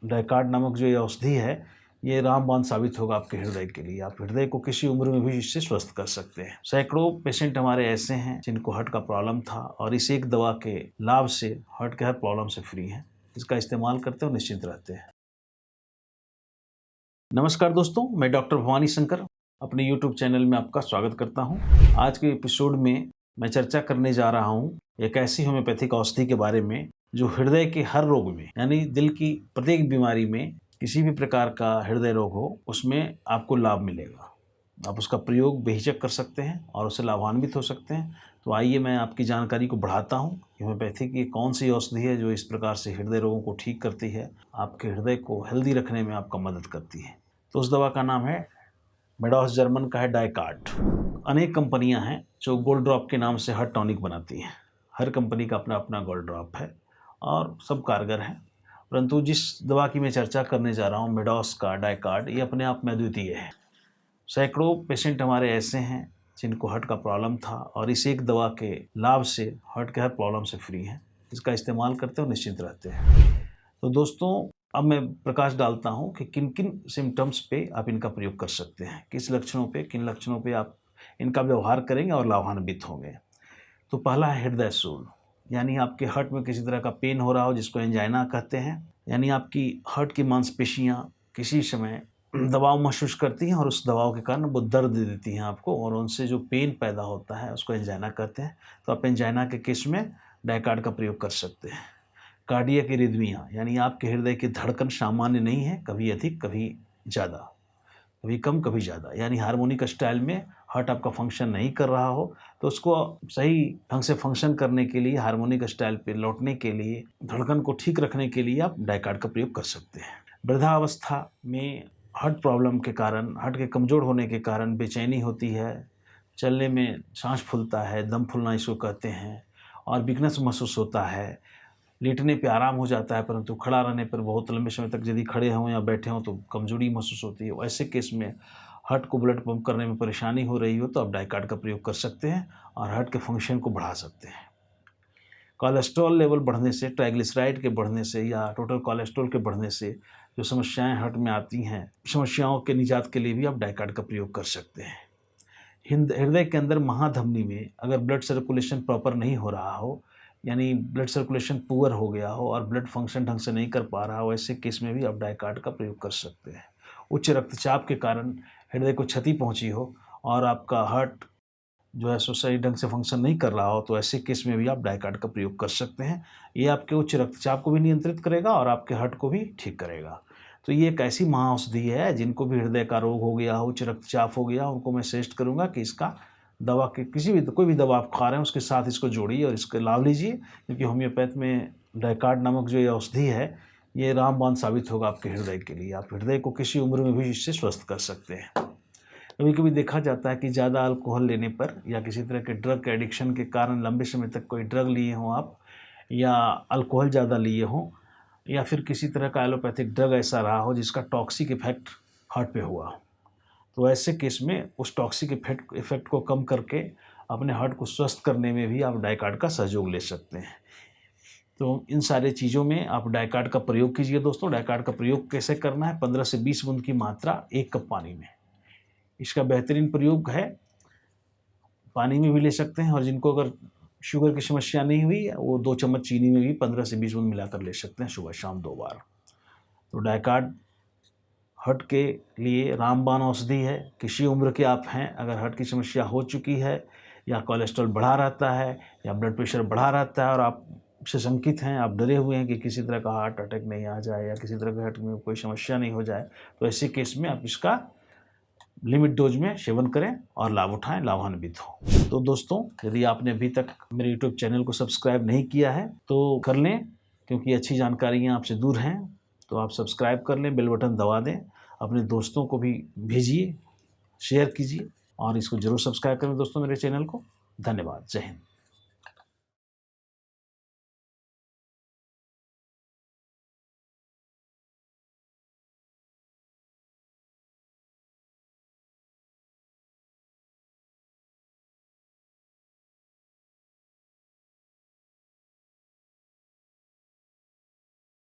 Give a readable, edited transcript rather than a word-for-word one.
डाइकार्ड नामक जो ये औषधि है, ये रामबाण साबित होगा आपके हृदय के लिए। आप हृदय को किसी उम्र में भी इससे स्वस्थ कर सकते हैं। सैकड़ों पेशेंट हमारे ऐसे हैं जिनको हार्ट का प्रॉब्लम था और इस एक दवा के लाभ से हार्ट के हर प्रॉब्लम से फ्री हैं। इसका इस्तेमाल करते हैं और निश्चिंत रहते हैं। नमस्कार दोस्तों, मैं डॉक्टर भवानी शंकर अपने YouTube चैनल में आपका स्वागत करता हूं। आज के एपिसोड में मैं चर्चा करने जा रहा हूं एक ऐसी होम्योपैथिक औषधि के बारे में जो हृदय के हर रोग में, यानी दिल की प्रत्येक बीमारी में, किसी भी प्रकार का हृदय रोग हो उसमें आपको लाभ मिलेगा। आप उसका प्रयोग बेहिचक कर सकते हैं और उससे लाभान्वित हो सकते हैं। तो आइए मैं आपकी जानकारी को बढ़ाता हूँ कि होम्योपैथी की कौन सी औषधि है जो इस प्रकार से हृदय रोगों को ठीक करती है, आपके हृदय को हेल्दी रखने में आपका मदद करती है। तो उस दवा का नाम है मेडॉस, जर्मन का है डाइकार्ड। अनेक कंपनियां हैं जो गोल्ड ड्रॉप के नाम से हार्ट टॉनिक बनाती हैं। हर कंपनी का अपना अपना गोल्ड ड्रॉप है और सब कारगर हैं, परंतु जिस दवा की मैं चर्चा करने जा रहा हूँ मेडॉस का डाइकार्ड, ये अपने आप में अद्वितीय है। सैकड़ों पेशेंट हमारे ऐसे हैं जिनको हार्ट का प्रॉब्लम था और इस एक दवा के लाभ से हार्ट के हर प्रॉब्लम से फ्री हैं। इसका इस्तेमाल करते हैं और निश्चिंत रहते हैं। तो दोस्तों, अब मैं प्रकाश डालता हूं कि किन किन सिम्टम्स पे आप इनका प्रयोग कर सकते हैं, किन लक्षणों पे आप इनका व्यवहार करेंगे और लाभान्वित होंगे। तो पहला है हृदय शूल, यानी आपके हार्ट में किसी तरह का पेन हो रहा हो, जिसको एंजाइना कहते हैं। यानी आपकी हार्ट की मांसपेशियां किसी समय दबाव महसूस करती हैं और उस दबाव के कारण वो दर्द दे देती हैं आपको, और उनसे जो पेन पैदा होता है उसको एंजाइना कहते हैं। तो आप एंजाइना के केस में डाइकार्ड का प्रयोग कर सकते हैं। कार्डियक इरिथमिया, यानी आपके हृदय की धड़कन सामान्य नहीं है, कभी अधिक कभी ज़्यादा, कभी कम कभी ज़्यादा, यानी हार्मोनिक स्टाइल में हार्ट आपका फंक्शन नहीं कर रहा हो, तो उसको सही ढंग से फंक्शन करने के लिए, हार्मोनिक स्टाइल पे लौटने के लिए, धड़कन को ठीक रखने के लिए आप डाइकार्ड का प्रयोग कर सकते हैं। वृद्धावस्था में हार्ट प्रॉब्लम के कारण, हार्ट के कमज़ोर होने के कारण बेचैनी होती है, चलने में सांस फूलता है, दम फूलना इसको कहते हैं, और वीकनेस महसूस होता है। लेटने पे आराम हो जाता है, परंतु खड़ा रहने पर बहुत लंबे समय तक यदि खड़े हों या बैठे हों तो कमजोरी महसूस होती है। ऐसे केस में हार्ट को ब्लड पंप करने में परेशानी हो रही हो तो आप डाइकार्ड का प्रयोग कर सकते हैं और हार्ट के फंक्शन को बढ़ा सकते हैं। कोलेस्ट्रॉल लेवल बढ़ने से, ट्राइग्लिसराइड के बढ़ने से या टोटल कोलेस्ट्रॉल के बढ़ने से जो समस्याएं हार्ट में आती हैं, समस्याओं के निजात के लिए भी आप डाइकार्ड का प्रयोग कर सकते हैं। हृदय के अंदर महाधमनी में अगर ब्लड सर्कुलेशन प्रॉपर नहीं हो रहा हो, यानी ब्लड सर्कुलेशन पुअर हो गया हो और ब्लड फंक्शन ढंग से नहीं कर पा रहा हो, ऐसे केस में भी आप डाइकार्ड का प्रयोग कर सकते हैं। उच्च रक्तचाप के कारण हृदय को क्षति पहुंची हो और आपका हार्ट जो है सो सही ढंग से फंक्शन नहीं कर रहा हो, तो ऐसे केस में भी आप डाइकार्ड का प्रयोग कर सकते हैं। ये आपके उच्च रक्तचाप को भी नियंत्रित करेगा और आपके हार्ट को भी ठीक करेगा। तो ये एक ऐसी महाऔषधि है, जिनको भी हृदय का रोग हो गया हो, उच्च रक्तचाप हो गया, उनको मैं सजेस्ट करूँगा कि इसका दवा के कोई भी दवा आप खा रहे हैं उसके साथ इसको जोड़िए और इसका लाभ लीजिए, क्योंकि होम्योपैथ में डाइकार्ड नामक जो ये औषधि है, ये रामबाण साबित होगा आपके हृदय के लिए। आप हृदय को किसी उम्र में भी इससे स्वस्थ कर सकते हैं। कभी कभी देखा जाता है कि ज़्यादा अल्कोहल लेने पर या किसी तरह के ड्रग के एडिक्शन के कारण लंबे समय तक कोई ड्रग लिए हों आप, या अल्कोहल ज़्यादा लिए हों, या फिर किसी तरह का एलोपैथिक ड्रग ऐसा रहा हो जिसका टॉक्सिक इफेक्ट हार्ट पे हुआ, तो ऐसे केस में उस टॉक्सिक इफेक्ट को कम करके अपने हार्ट को स्वस्थ करने में भी आप डाइकार्ड का सहयोग ले सकते हैं। तो इन सारे चीज़ों में आप डाइकार्ड का प्रयोग कीजिए दोस्तों। डाइकार्ड का प्रयोग कैसे करना है? 15 से 20 बूंद की मात्रा 1 कप पानी में। इसका बेहतरीन प्रयोग है, पानी में भी ले सकते हैं, और जिनको अगर शुगर की समस्या नहीं हुई वो 2 चम्मच चीनी में भी 15 से 20 बूंद मिलाकर ले सकते हैं, सुबह शाम 2 बार। तो डाइकार्ड हार्ट के लिए रामबाण औषधि है। किसी उम्र के आप हैं, अगर हार्ट की समस्या हो चुकी है या कोलेस्ट्रॉल बढ़ा रहता है या ब्लड प्रेशर बढ़ा रहता है और आप से शंकित हैं, आप डरे हुए हैं कि किसी तरह का हार्ट अटैक नहीं आ जाए या किसी तरह के हार्ट में कोई समस्या नहीं हो जाए, तो ऐसे केस में आप इसका लिमिट डोज में सेवन करें और लाभ उठाएं, लाभान्वित हो। तो दोस्तों, यदि आपने अभी तक मेरे यूट्यूब चैनल को सब्सक्राइब नहीं किया है तो कर लें, क्योंकि अच्छी जानकारियाँ आपसे दूर हैं। तो आप सब्सक्राइब कर लें, बेल बटन दबा दें, अपने दोस्तों को भी भेजिए, शेयर कीजिए और इसको ज़रूर सब्सक्राइब करें दोस्तों मेरे चैनल को। धन्यवाद। जय हिंद।